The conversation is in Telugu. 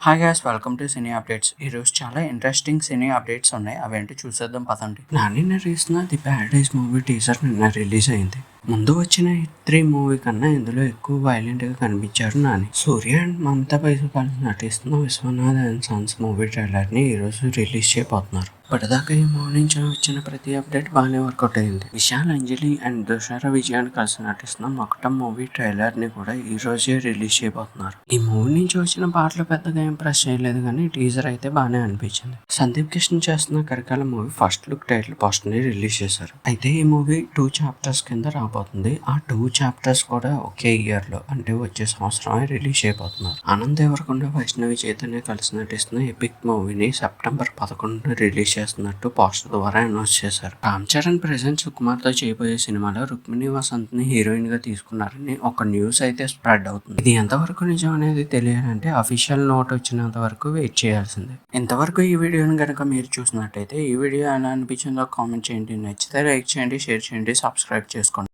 Hi guys, welcome to cine updates. ఈరోజు చాలా ఇంట్రెస్టింగ్ సినీ అప్డేట్స్ ఉన్నాయి. అవేంటో చూసేద్దాం పదండి. నాని నరేసిన ది ప్యారడైజ్ మూవీ టీజర్ నిన్న రిలీజ్ అయింది. ముందు వచ్చిన హిట్ 3 మూవీ కన్నా ఇందులో ఎక్కువ వైలెంట్ గా కనిపించారు నాని. సూర్య అండ్ మమతా బైజు కలిసి నటిస్తున్న Vishwanath and sons movie trailer ని ఈ రోజు రిలీజ్ చేయబోతున్నారు. ఇప్పటిదాకా ఈ మూవీ నుంచి వచ్చిన ప్రతి అప్డేట్ బాగానే వర్కౌట్ అయింది. విశాల్, అంజలి అండ్ దుషారా విజయాన్ని కలిసి నటిస్తున్న మకటం మూవీ ట్రైలర్ ని కూడా ఈ రోజే రిలీజ్ చేయబోతున్నారు. ఈ మూవీ నుంచి వచ్చిన పాటలు పెద్దగా ఇంప్రెస్ చేయలేదు, కానీ టీజర్ అయితే బాగానే అనిపించింది. సందీప్ కిషన్ చేస్తున్న Karikala movie first look title poster ని రిలీజ్ చేశారు. అయితే ఈ మూవీ 2 చాప్టర్స్ కింద రాబోతుంది. ఆ 2 చాప్టర్స్ కూడా ఒకే ఇయర్ లో, అంటే వచ్చే సంవత్సరమే రిలీజ్ చేయబోతున్నారు. ఆనంద్ దేవరకొండ, వైష్ణవి చైతన్య కలిసి నటిస్తున్న ఎపిక్ మూవీని సెప్టెంబర్ 11 రిలీజ్ చేస్తున్నట్టు పోస్టర్ ద్వారా అనౌన్స్ చేశారు. రామ్ చరణ్ ప్రెజెంట్ సుకుమార్ తో చేయబోయే సినిమాలో రుక్మిణి వసంత్ ని హీరోయిన్ గా తీసుకున్నారని ఒక న్యూస్ అయితే స్ప్రెడ్ అవుతుంది. ఇది ఎంతవరకు నిజం అనేది తెలియాలంటే అఫీషియల్ నోట్ వచ్చినంత వరకు వెయిట్ చేయాల్సిందే. ఇంతవరకు ఈ వీడియోని కనుక మీరు చూసినట్టయితే ఈ వీడియో ఎలా అనిపించిందో కామెంట్ చేయండి. నచ్చితే లైక్ చేయండి, షేర్ చేయండి, సబ్స్క్రైబ్ చేసుకోండి.